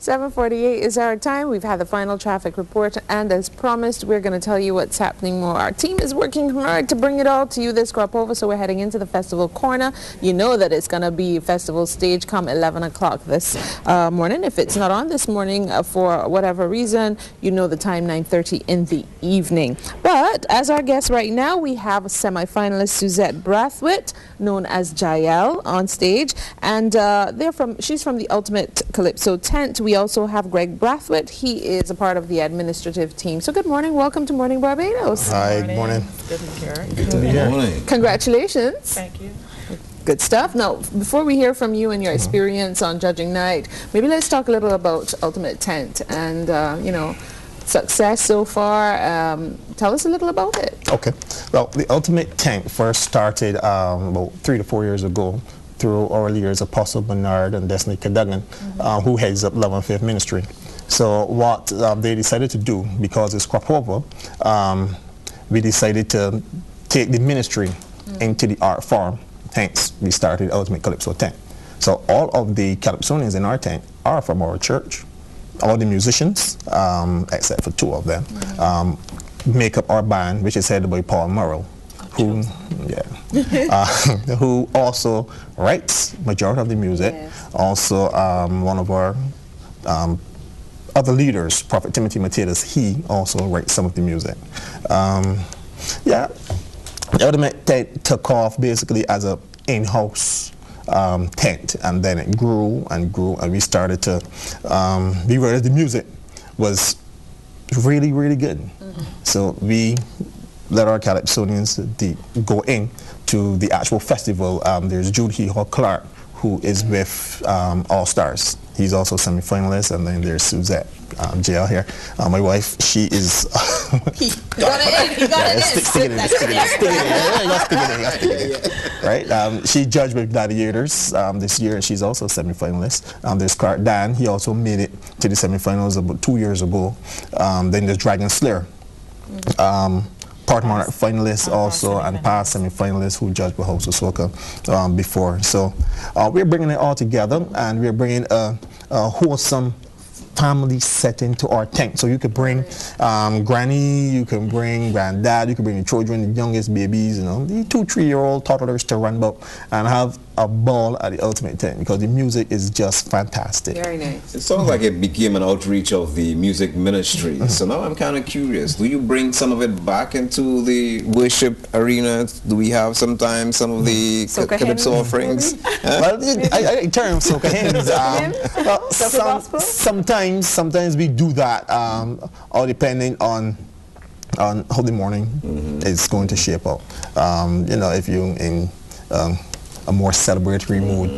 7:48 is our time. We've had the final traffic report, and as promised, we're going to tell you what's happening more. Our team is working hard to bring it all to you this crop over, so we're heading into the festival corner. You know that it's going to be festival stage come 11 o'clock this morning. If it's not on this morning for whatever reason, you know the time, 9:30 in the evening. But as our guest right now, we have semi-finalist Suzette Brathwaite, known as Jael, on stage, and she's from the Ultimate Calypso tent. We also have Greg Brathwaite. He is a part of the administrative team. So good morning. Welcome to Morning Barbados. Hi, good morning. Good to be here. Good morning. Congratulations. Thank you. Good stuff. Now, before we hear from you and your experience on judging night, maybe let's talk a little about Ultimate Tent and, success so far. Tell us a little about it. Okay. Well, the Ultimate Tent first started about 3 to 4 years ago through our leaders, Apostle Bernard and Destiny Cadogan, who heads up Love and Faith Ministry. So what they decided to do, because it's crop over, we decided to take the ministry into the art form. Hence, we started Ultimate Calypso Tent. So all of the Calypsonians in our tent are from our church. All the musicians, except for 2 of them, make up our band, which is headed by Paul Morrow, who also writes majority of the music. Yes. Also, one of our other leaders, Prophet Timothy Mateus, he also writes some of the music. The Ultimate Tent took off basically as a in-house tent, and then it grew and grew, and we started to we realized the music was really, really good. So we let our Calypsonians go in to the actual festival. There's Jude Clark, who is with All Stars. He's also semi-finalist, and then there's Suzette Jael here. My wife, she is... He got it in. Right? She judged with Gladiators this year, and she's also a semi-finalist. There's Clark Dan. He also made it to the semi-finals about 2 years ago. Then there's Dragon Slayer. Part Monarch finalist also, and past semi-finalists who judged with House of Soca before. So we're bringing it all together, and we're bringing a wholesome family setting to our tent. So you could bring granny, you can bring granddad, you can bring the children, the youngest babies, the 2-3-year-old toddlers to run about and have a ball at the Ultimate Tent, because the music is just fantastic. Very nice. It sounds like it became an outreach of the music ministry. So now I'm kind of curious. Do you bring some of it back into the worship arena? Do we have sometimes some of the calypso offerings? Well, I term soca hymns. Sometimes we do that, all depending on how the morning is going to shape up. If you're in a more celebratory mood,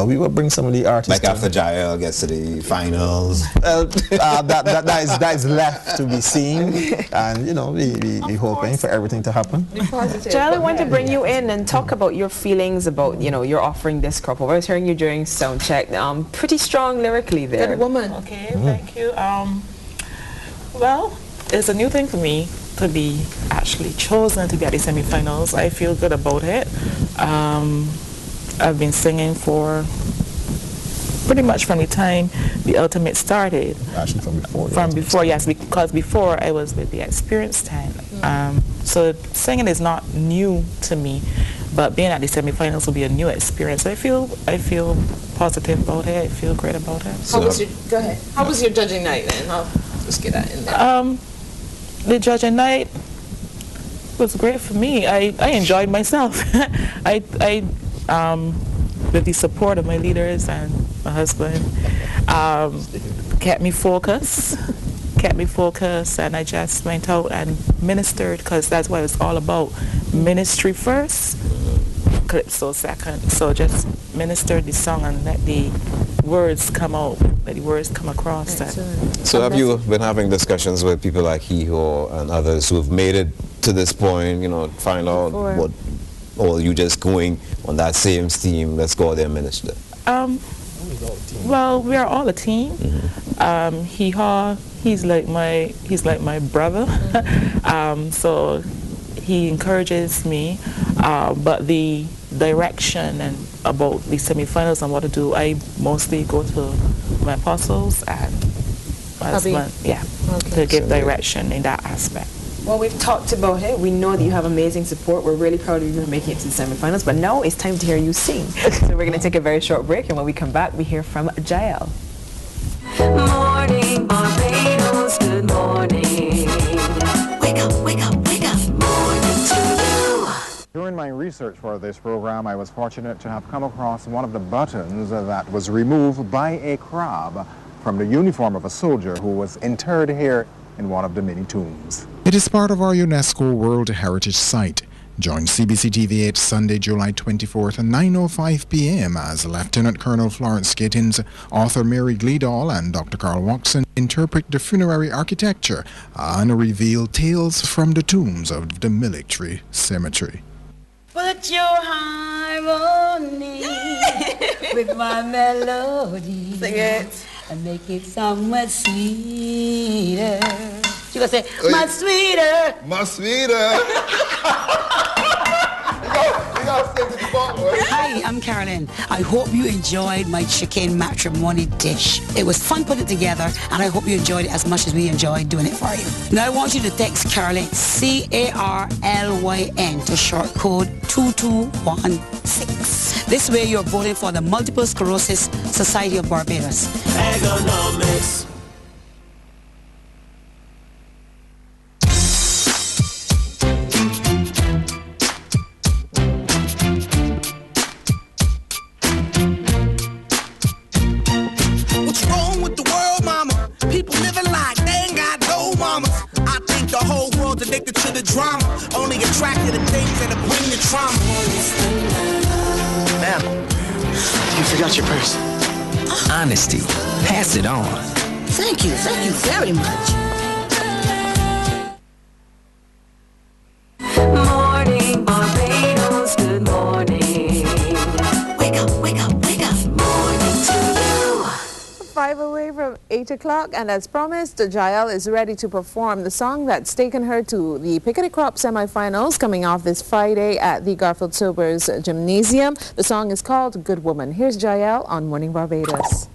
we will bring some of the artists. Like after Jael gets to the finals. That is left to be seen, and we hoping for everything to happen. Jael, I want to bring you in and talk about your feelings about your offering this crop over. I was hearing you during sound check. Pretty strong lyrically there. Good woman. Okay, thank you. Well, it's a new thing for me to be actually chosen to be at the semi-finals. I feel good about it. I've been singing for pretty much from the time the Ultimate started. Actually from before. From before, yes, because before I was with the Experienced tent. So singing is not new to me, but being at the semi-finals will be a new experience. I feel positive about it. I feel great about it. Go ahead. How was your judging night then? I'll just get that in there. The judging night was great for me. I enjoyed myself. With the support of my leaders and my husband, kept me focused, and I just went out and ministered, because that's what it's all about. Ministry first, calypso second. So just minister the song and let the words come out, let the words come across. So have you been having discussions with people like Hiho and others who have made it to this point, find out what, or you just going on that same theme, let's go out there and minister? Well, we are all a team. Hiho, he's like my brother. So he encourages me, but the direction and about the semi-finals and what to do, I mostly go to my apostles and my husband, to give direction in that aspect. Well, we've talked about it. We know that you have amazing support. We're really proud of you for making it to the semifinals. But now it's time to hear you sing. So we're going to take a very short break, and when we come back, we hear from Jael. Morning, Barbados, good morning. Wake up, wake up, wake up. Morning to you. During my research for this program, I was fortunate to have come across one of the buttons that was removed by a crab from the uniform of a soldier who was interred here in one of the many tombs. It is part of our UNESCO World Heritage Site. Join CBC TV 8 Sunday, July 24th at 9:05 p.m. as Lieutenant Colonel Florence Gittins, author Mary Gleedall, and Dr. Carl Watson interpret the funerary architecture and reveal tales from the tombs of the military cemetery. Put your harmony with my melody. Sing it. And make it so much sweeter. You gonna say, much sweeter. Much sweeter. you gotta sing to the ball, boy. Hi, I'm Carolyn. I hope you enjoyed my chicken matrimony dish. It was fun putting it together, and I hope you enjoyed it as much as we enjoyed doing it for you. Now I want you to text Carolyn, CARLYN, to short code 2216. This way you're voting for the Multiple Sclerosis Society of Barbados. Economics. What's wrong with the world, mama? People living like they ain't got no mamas. I think the whole world's addicted to the drama, only attracted to things that bring the trauma. Ma'am, you forgot your purse. Honesty. Pass it on. Thank you very much. Morning, Barbados, good morning. Wake up, wake up, wake up. Morning to you. 5 away from 8 o'clock, and as promised, Jael is ready to perform the song that's taken her to the Pickety Crop semifinals coming off this Friday at the Garfield Sobers Gymnasium. The song is called Good Woman. Here's Jael on Morning Barbados.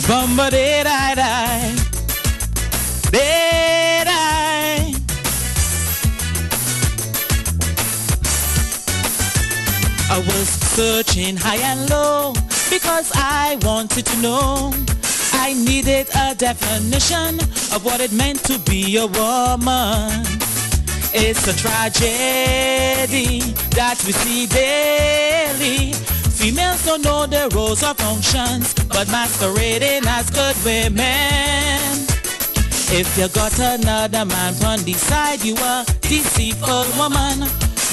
Bum-ba-dee-dee-dee. Dee-dee. I was searching high and low because I wanted to know. I needed a definition of what it meant to be a woman. It's a tragedy that we see daily. Females don't know their roles or functions, but masquerading as good women. If you got another man on the side, you a deceitful woman.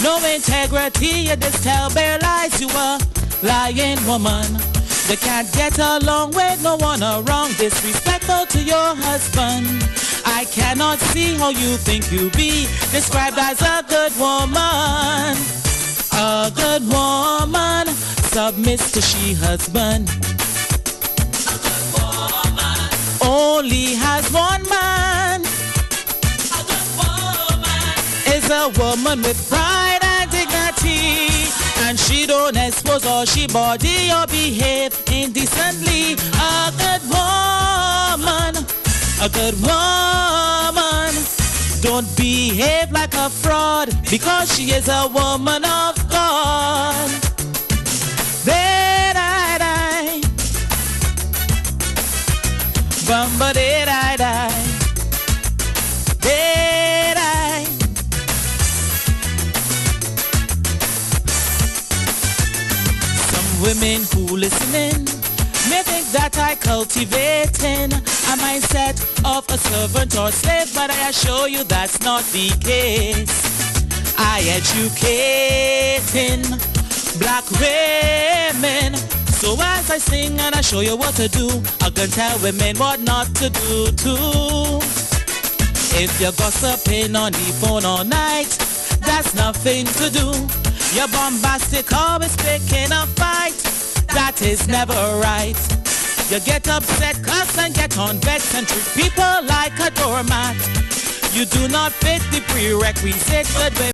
No integrity, you just tell bare lies, you a lying woman. They can't get along with no one around, disrespectful to your husband. I cannot see how you think you be described as a good woman. A good woman submits to she husband. A good woman only has one man. A good woman is a woman with pride and dignity, and she don't expose all she body or behave indecently. A good woman don't behave like a fraud because she is a woman of God. Dee-dee-dee. Bum-ba-dee-dee-dee. Dee-dee. Some women who listening may think that I cultivating a mindset of a servant or slave, but I assure you that's not the case. I educating black women, so as I sing and I show you what to do, I can tell women what not to do too. If you're gossiping on the phone all night, that's nothing to do. You're bombastic, always picking a fight, that is never right. You get upset, cuss and get on vex and treat people like a doormat. You do not fit the prerequisite. Good